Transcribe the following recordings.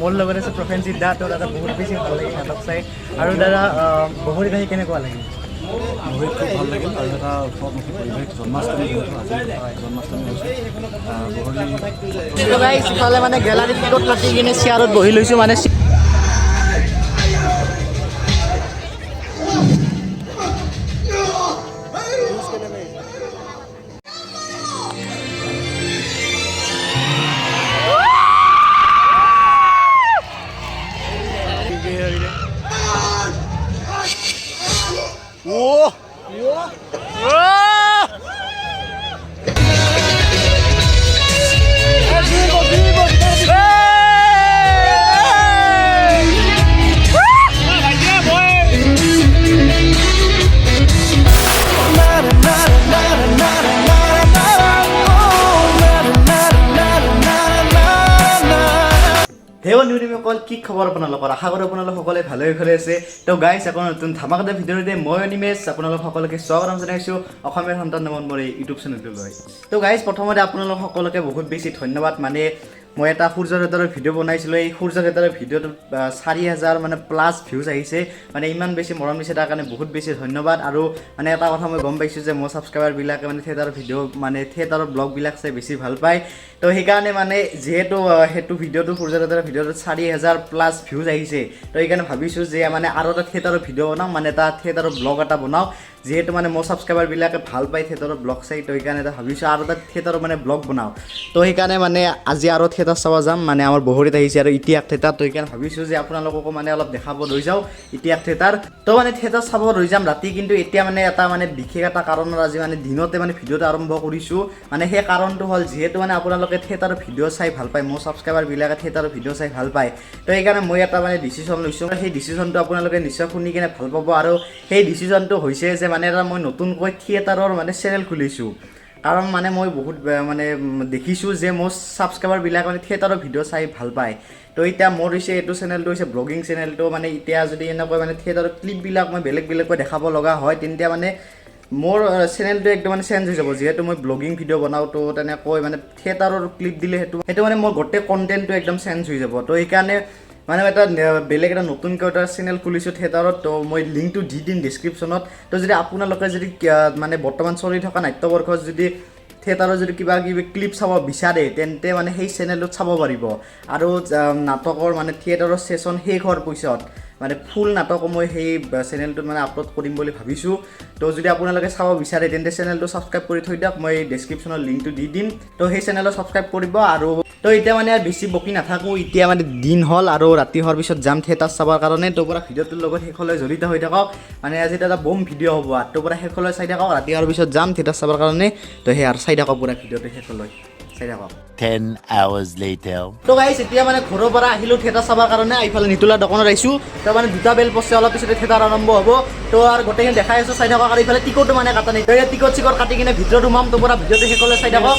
মোৰ লগত আছে প্ৰফেনজিৎ দা। তো দাদা বহুত বেছি ভাল লাগিল নাটক চাই। আৰু দাদা বগৰীত আহি কেনেকুৱা লাগিল? বহুত খুব ভাল লাগিল। আৰু এটা উৎসৱমুখী পৰিৱেশ, জন্মাষ্টমী যিহেতু আজি জন্মাষ্টমী হৈছে ইফালে মানে গেলাৰীত টিকট কাটি কিনে চেয়াৰত বহি লৈছোঁ মানে কি খবৰ আপোনালোকৰ? আশা কৰোঁ আপোনালোক সকলোৱে ভালে ভালে আছে। তো গাইছ, আকৌ নতুন ধামাকাদাৰ ভিডিঅ'তে মই অনিমেষ আপোনালোক সকলোকে স্বাগতম জনাইছোঁ অসমীয়া সন্তান নামৰ মোৰ এই ইউটিউব চেনেলটোলৈ। তো গাইছ, প্ৰথমতে আপোনালোক সকলোকে বহুত বেছি ধন্যবাদ। মানে মই এটা সূৰ্য ৰেটাৰৰ ভিডিঅ' বনাইছিলোঁ। এই সূৰ্য ৰেটাৰৰ ভিডিঅ'টোত 4000 মানে প্লাছ ভিউজ আহিছে। মানে ইমান বেছি মৰম দিছে, তাৰ কাৰণে বহুত বেছি ধন্যবাদ। আৰু মানে এটা কথা মই গম পাইছোঁ যে মোৰ ছাবস্ক্ৰাইবাৰবিলাকে মানে থিয়েটাৰৰ ভিডিঅ' মানে থিয়েটাৰৰ ব্লগবিলাক চাই বেছি ভাল পায়। তো সেইকাৰণে মানে যিহেতু সেইটো ভিডিঅ'টো সূৰ্য ৰেটাৰৰ ভিডিঅ'টোত 4000 প্লাছ ভিউজ আহিছে, তো সেইকাৰণে ভাবিছোঁ যে মানে আৰু এটা থিয়েটাৰৰ ভিডিঅ' বনাওঁ, মানে এটা থিয়েটাৰৰ ব্লগ এটা বনাওঁ। যিহেতু মানে মোৰ ছাবস্ক্ৰাইবাৰবিলাকে ভাল পায় থিয়েটাৰৰ ব্লগ চাই, তো সেইকাৰণে এটা ভাবিছোঁ আৰু এটা থিয়েটাৰৰ মানে ব্লগ বনাওঁ। তো সেইকাৰণে মানে আজি আৰু থিয়েটাৰ চাব যাম। মানে আমাৰ বগৰীত আহিছে আৰু ইতিহাস থিয়েটাৰ। তো সেইকাৰণে ভাবিছোঁ যে আপোনালোককো মানে অলপ দেখাব লৈ যাওঁ ইতিহাস থিয়েটাৰ। তো মানে থিয়েটাৰ চাব লৈ যাম ৰাতি। কিন্তু এতিয়া মানে এটা মানে বিশেষ এটা কাৰণত আজি মানে দিনতে মানে ভিডিঅ'টো আৰম্ভ কৰিছোঁ। মানে সেই কাৰণটো হ'ল যিহেতু মানে আপোনালোকে থিয়েটাৰৰ ভিডিঅ' চাই ভাল পায়, মোৰ ছাবস্ক্ৰাইবাৰবিলাকে থিয়েটাৰৰ ভিডিঅ' চাই ভাল পায়। তো সেইকাৰণে মই এটা মানে ডিচিশ্যন লৈছোঁ। সেই ডিচিশ্যনটো আপোনালোকে নিশ্চয় শুনি কিনে ভাল পাব। আৰু সেই ডিচিশ্যনটো হৈছে যে মানে এটা মই নতুনকৈ থিয়েটাৰৰ মানে চেনেল খুলিছোঁ। কাৰণ মানে মই বহুত মানে দেখিছোঁ যে মোৰ ছাবস্ক্ৰাইবাৰবিলাক মানে থিয়েটাৰৰ ভিডিঅ' চাই ভাল পায়। তো এতিয়া মোৰ হৈছে এইটো চেনেলটো হৈছে ব্লগিং চেনেলটো। মানে এতিয়া যদি এনেকৈ মানে থিয়েটাৰৰ ক্লিপবিলাক মই বেলেগকৈ দেখাব লগা হয়, তেতিয়া মানে মোৰ চেনেলটো একদম মানে চেঞ্জ হৈ যাব। যিহেতু মই ব্লগিং ভিডিঅ' বনাওঁ, তো তেনেকৈ মানে থিয়েটাৰৰ ক্লিপ দিলে সেইটো মানে মোৰ গোটেই কণ্টেণ্টটো একদম চেঞ্জ হৈ যাব। তো সেইকাৰণে মানে এটা বেলেগ এটা নতুনকৈ এটা চেনেল খুলিছোঁ থিয়েটাৰত। তো মই লিংকটো দি দিম ডিছক্ৰিপশ্যনত। তো যদি আপোনালোকে যদি মানে বৰ্তমান চলি থকা নাট্যবৰ্ষত যদি থিয়েটাৰৰ যদি কিবা কিবি ক্লিপ চাব বিচাৰে, তেন্তে মানে সেই চেনেলটোত চাব পাৰিব। আৰু নাটকৰ মানে থিয়েটাৰৰ ছেশ্যন শেষ হোৱাৰ পিছত মানে ফুল নাটক মই সেই চেনেলটোত মানে আপলোড কৰিম বুলি ভাবিছোঁ। তো যদি আপোনালোকে চাব বিচাৰে তেন্তে চেনেলটো ছাবস্ক্ৰাইব কৰি থৈ দিয়ক। মই ডিছক্ৰিপশ্যনত লিংকটো দি দিম। তো সেই চেনেলত ছাবস্ক্ৰাইব কৰিব। আৰু তো এতিয়া মানে বেছি বকি নাথাকোঁ। এতিয়া মানে দিন হ'ল আৰু ৰাতি হোৱাৰ পিছত যাম থিয়েটাৰ চাবৰ কাৰণে। তো পৰা ভিডিঅ'টোৰ লগত শেষলৈ জড়িত হৈ থাকক। মানে আজি এটা বম ভিডিঅ' হ'ব। তো পৰা শেষলৈ চাই থাকক। ৰাতি হোৱাৰ পিছত যাম থিয়েটাৰ চাবৰ কাৰণে। তো সেই আৰু চাই থাকক পুৰা ভিডিঅ'টো শেষলৈ। 10 hours later. তো গাইছ, এতিয়া মানে ঘৰৰ পৰা আহিলোঁ থিয়েটাৰ চাবৰ কাৰণে। এইফালে নিতুলা দোকানত আহিছোঁ। তো মানে 2টা বেল পছে, অলপ পিছতে থিয়েটাৰ আৰম্ভ হ'ব। তো আৰু গোটেইখিনি দেখাই আছোঁ, চাই থাকক। আৰু এইফালে টিকটো মানে কাটা নাই। তো এতিয়া টিকট কাটি কিনে ভিতৰত সোমাম। তো পৰা ভিডিঅ'টো শেষলৈ চাই থাকক।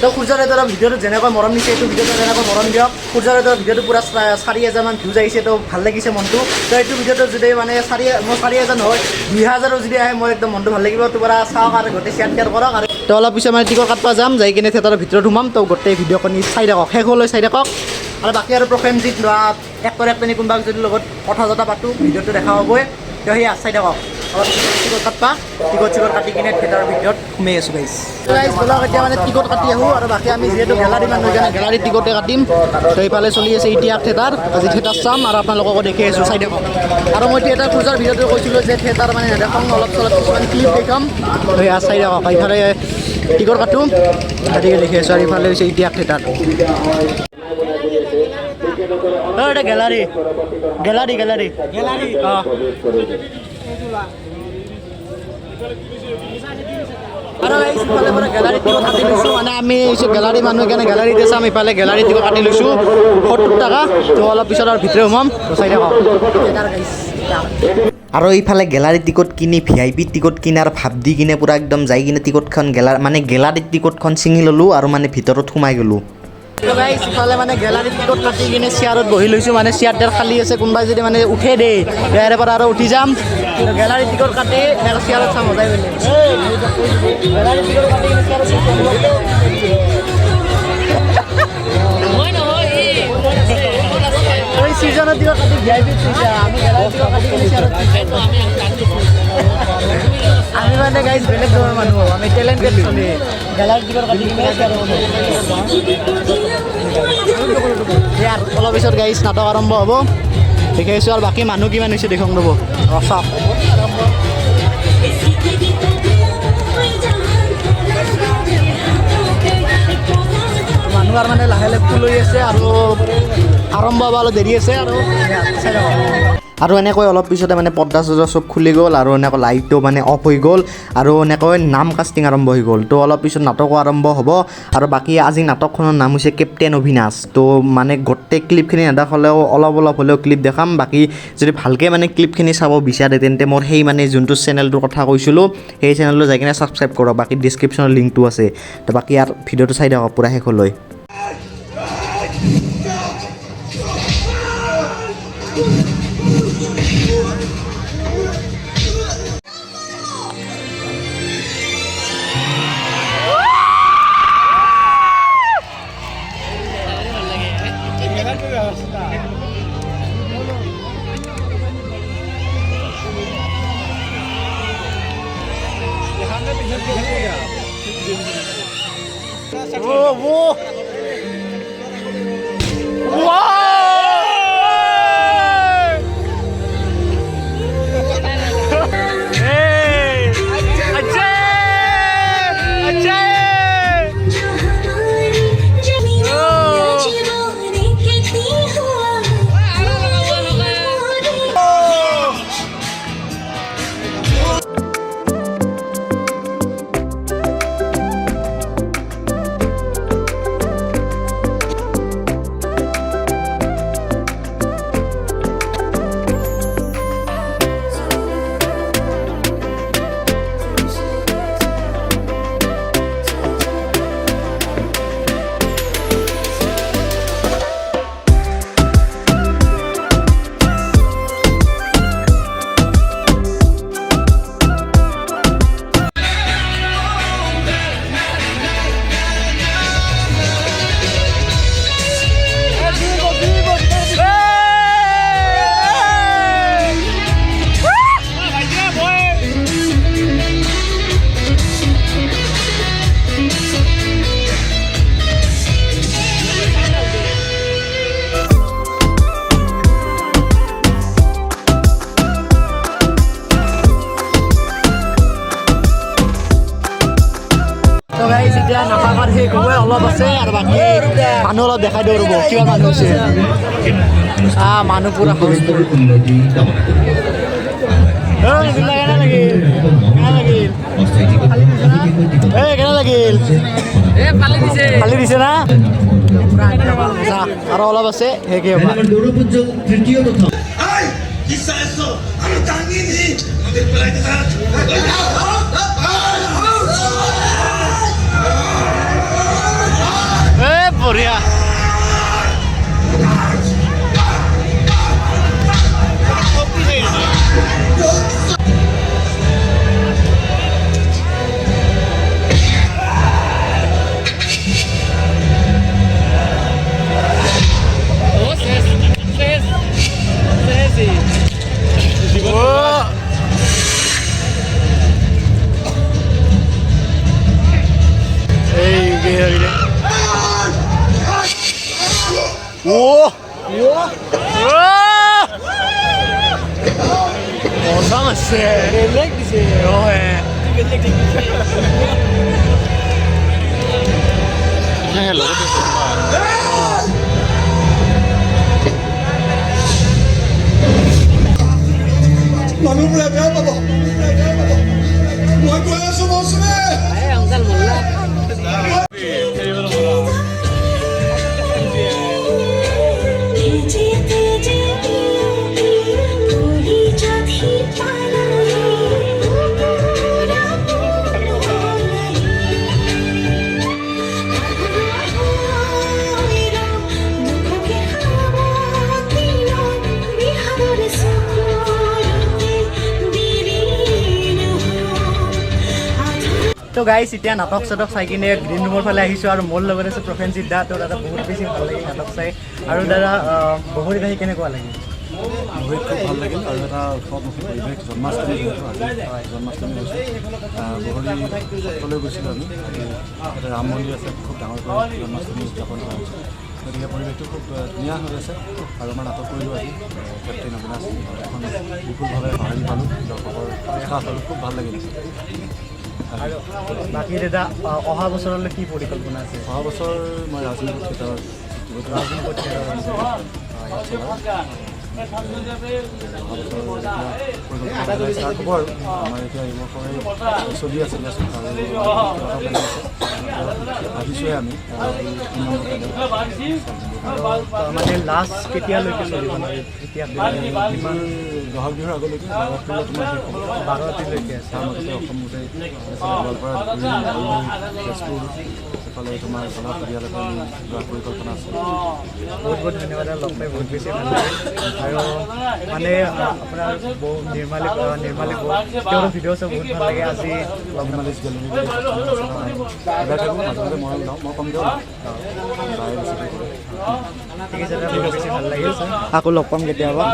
তো সূৰ্য ৰেটাৰৰ ভিডিঅ'টো যেনেকৈ মৰম দিছে, এইটো ভিডিঅ'টো তেনেকৈ মৰম দিয়ক। সূৰ্য ৰেটাৰৰ ভিডিঅ'টো পুৰা 4000 মান ভিউজ আহিছে। তো ভাল লাগিছে মনটো। তো এইটো ভিডিঅ'টো যদি মানে 4000 নহয় 2000 যদি আহে, মোৰ একদম মনটো ভাল লাগিব। তো পৰা চাওক আৰু গোটেই শ্বেয়াৰ কৰক। আৰু তো অলপ পিছত মানে টিকট কাটবা যাম, যাই কিনে থিয়েটাৰৰ ভিতৰত সোমাম। তো গোটেই ভিডিঅ'খিনি চাই থাকক, শেষলৈ চাই থাকক। আৰু বাকী আৰু প্ৰফেনজিৎ এক্টৰ এক্টৰনি কোনোবা যদি লগত কথা জতা পাতোঁ, ভিডিঅ'টো দেখা হ'বই। তো সেয়া চাই থাকক। অলপ টিকট কাটি কিনে থিয়েটাৰৰ ভিতৰত সোমাই আছোঁ গাইছ। বলক এতিয়া মানে টিকট কাটি আহোঁ। আৰু বাকী আমি যিহেতু গেলাৰী মানুহ, সেইকাৰণে গেলাৰীত টিকটে কাটিম। তো এইফালে চলি আছে ইতিহাস থিয়েটাৰ। আজি থিয়েটাৰ চাম আৰু আপোনালোককো দেখি আছোঁ, চাই থাকক। আৰু মই থিয়েটাৰ খোজাৰ ভিডিঅ'টো কৈছিলোঁ যে থিয়েটাৰ মানে নেদেখাওঁ, অলপ চলপ কিছুমান ক্লিপ দেখাম। তো এয়া চাই থাকক। এইফালে টিকট কাটোঁ, গতিকে দেখি আছোঁ। আৰু এইফালে হৈছে ইতিহাস থিয়েটাৰ। এটা গেলাৰী অঁ। আৰু ইফালে পৰা গেলাৰীত টিকট কাটি লৈছোঁ। মানে আমি গেলাৰী মানুহ সেইকাৰণে গেলাৰীতে চাম। ইফালে গেলাৰীত টিকট কাটি লৈছোঁ 70 টকা। তো অলপ পিছত আৰু ভিতৰত সোমাম। তো চাই থাকক। আৰু এইফালে গেলাৰী টিকট কিনি VIP টিকট কিনাৰ ভাব দি কিনে পূৰা একদম যাই কিনে টিকটখন গেলাৰীত টিকটখন ছিঙি ল'লোঁ আৰু মানে ভিতৰত সোমাই গ'লোঁ। তো গাইছ, ইফালে মানে গেলাৰীত টিকট কাটি কিনে চেয়াৰত বহি লৈছোঁ। মানে চেয়াৰ খালী আছে, কোনোবাই যদি মানে উঠে দেই, ইয়াৰে পৰা আৰু উঠি যাম। গেলাৰীত টিকট কাটি চেয়াৰত চাম, মজাই বেলেগ। গেলাৰীত টিকট কাটি কিনে চেয়াৰত সিজনত দিবা কাটি ভিআইপি থৈছা আমি গেলাৰীত দিবা কাটি কিনে শ্বেয়াৰত আমি মানে গাইজ বেলেগ ধৰণৰ মানুহ আমি টেলেণ্টেড চলি গেলাৰীত দিবা কাটি কিনে শ্বেয়াৰত ইয়াৰ অলপ পিছত গাইজ নাটক আৰম্ভ হ'ব দেখাইছোঁ আৰু বাকী মানুহ কিমান হৈছে দেখুৱাম ৰ'ব ৰচক মানুহ আৰু মানে লাহে লাহে ফুল হৈ আছে আৰু আৰম্ভ হ'ব অলপ দেৰি আছে আৰু এনেকৈ অলপ পিছতে মানে পৰ্দা চৰ্দা চব খুলি গ'ল আৰু এনেকৈ লাইটটো মানে অফ হৈ গ'ল আৰু এনেকৈ নাম কাষ্টিং আৰম্ভ হৈ গ'ল তো অলপ পিছত নাটকো আৰম্ভ হ'ব আৰু বাকী আজি নাটকখনৰ নাম হৈছে কেপ্টেইন অভিনাশ তো মানে গোটেই ক্লিপখিনি নেদেখালেও অলপ হ'লেও ক্লিপ দেখাম বাকী যদি ভালকৈ মানে ক্লিপখিনি চাব বিচাৰে তেন্তে মোৰ সেই মানে যোনটো চেনেলটোৰ কথা কৈছিলোঁ সেই চেনেলটো যাই কিনে ছাবস্ক্ৰাইব কৰক বাকী ডিছক্ৰিপশ্যনৰ লিংকটো আছে তো বাকী ইয়াৰ ভিডিঅ'টো চাই দিয়ক পূৰা শেষলৈ এতিয়া নাটকৰ শেষ হ'ব অলপ আছে আৰু বাকী মানুহ অলপ দেখাই দিওঁ ৰ'ব কিমান মানুহ হৈছে মানুহ পূৰা কেনে লাগিল ফালি দিছে না আৰু অলপ আছে শেষ হ'ব বঢ়িয়া মানুহবোৰে বেয়া পাব মই কৈ আছো মৌচুমী তো তো গাইজ এতিয়া নাটক চাটক চাই কিনে গ্ৰীণ ৰুমৰ ফালে আহিছোঁ আৰু মোৰ লগত আছে প্ৰসেনজিৎ দা। তো দাদা বহুত বেছি ভাল লাগিল নাটক চাই। আৰু দাদা বগৰীত আহি কেনেকুৱা লাগিল? বহুত খুব ভাল লাগিল আৰু এটা উৎসৱমুখী পৰিৱেশ জন্মাষ্টমী যিহেতু আজি জন্মাষ্টমী হৈছে বগৰী সত্ৰলৈ গৈছিলোঁ আমি। তাতে ৰাম মন্দিৰ আছে, খুব ডাঙৰকৈ জন্মাষ্টমী উদযাপন কৰা হৈছে। গতিকে পৰিৱেশটো খুব ধুনীয়া হৈ আছে আৰু আমাৰ নাটক কৰিলোঁ আজি কেপ্টেইন অবিনাশ এখন বিপুলভাৱে সঁহাৰি পালোঁ, দৰ্শকৰ উৎসাহ পালোঁ, খুব ভাল লাগিল। আৰু বাকী দাদা অহা বছৰলৈ কি পৰিকল্পনা আছে? অহা বছৰ মই ৰাজনীতি থিয়েটাৰ ষ্টাৰ্ট হ'ব আৰু আমাৰ এতিয়া এইবছৰে চলি আছে দিয়াচোন আৰু ভাবিছোঁহে আমি মানে লাষ্ট কেতিয়ালৈকে চলিব মানে এতিয়া ইমান বহাগ বিহুৰ আগলৈকে 12 এপ্ৰিললৈকে আছে। তাৰ মাজতে অসম গোটেই গোৱালপাৰা, তেজপুৰ, এইফালে তোমাৰ কলা পৰিয়ালকে যোৱাৰ পৰিকল্পনা আছে। বহুত বহুত ধন্যবাদ, লগ পাই বহুত বেছি ভাল লাগিল। আৰু মানে আপোনাৰ নিৰ্মালী তেওঁৰ ভিডিঅ' চাই বহুত ভাল লাগে। আজি নিৰ্মালী গেলেৰী এবাৰ থাকোঁ, মাজে মাজে মই যাওঁ, মই কম যাওঁ ঠিক আছে দাদা, বহুত বেছি ভাল লাগিল। আকৌ লগ পাম কেতিয়াবা।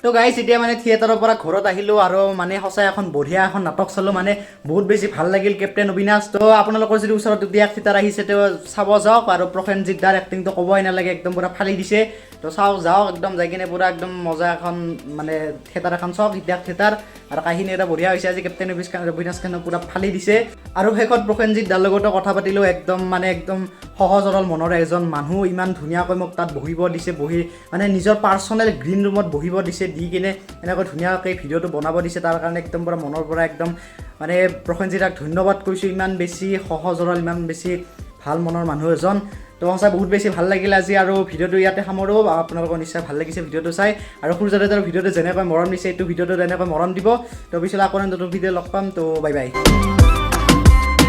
তো গাইজ এতিয়া মানে থিয়েটাৰৰ পৰা ঘৰত আহিলোঁ আৰু মানে সঁচাই এখন বঢ়িয়া এখন নাটক চালোঁ, মানে বহুত বেছি ভাল লাগিল কেপ্টেইন অবিনাশ। তো আপোনালোকৰ যদি ওচৰত দুটা থিয়েটাৰ আহিছে তেওঁ চাব যাওক। আৰু প্ৰসেনজিৎ দাৰ এক্টিংটো ক'বই নালাগে, একদম পূৰা ফালি দিছে। তো চাওক, যাওক একদম যাই কিনে পূৰা একদম মজা এখন মানে থিয়েটাৰ এখন চাওক, ইতিহাস থিয়েটাৰ। আৰু কাহিনী এটা বঢ়িয়া হৈছে আজি, কেপ্টেইন অবিনাশ খানে পূৰা ফালি দিছে। আৰু শেষত প্ৰসেনজিৎ দাৰ লগতো কথা পাতিলোঁ, একদম মানে একদম সহজ সৰল মনৰ এজন মানুহ, ইমান ধুনীয়াকৈ মোক তাত বহিব দিছে, বহি মানে নিজৰ পাৰ্চনেল গ্ৰীণ ৰুমত বহিব দিছে, দি কিনে এনেকৈ ধুনীয়াকৈ ভিডিঅ'টো বনাব দিছে। তাৰ কাৰণে একদম পূৰা মনৰ পৰা একদম মানে প্ৰসেনজিৎক ধন্যবাদ কৈছোঁ। ইমান বেছি সহজ সৰল, ইমান বেছি ভাল মনৰ মানুহ এজন। তো সঁচাই বহুত বেছি ভাল লাগিল আজি। আৰু ভিডিঅ'টো ইয়াতে সামৰোঁ। আপোনালোকৰ নিশ্চয় ভাল লাগিছে ভিডিঅ'টো চাই। আৰু সূৰ্যদাদাৰ ভিডিঅ'টো যেনেকৈ মৰম দিছে, এইটো ভিডিঅ'টো তেনেকৈ মৰম দিব। তো পিছলৈ আকৌ নতুন ভিডিঅ' লগ পাম। তো বাই বাই।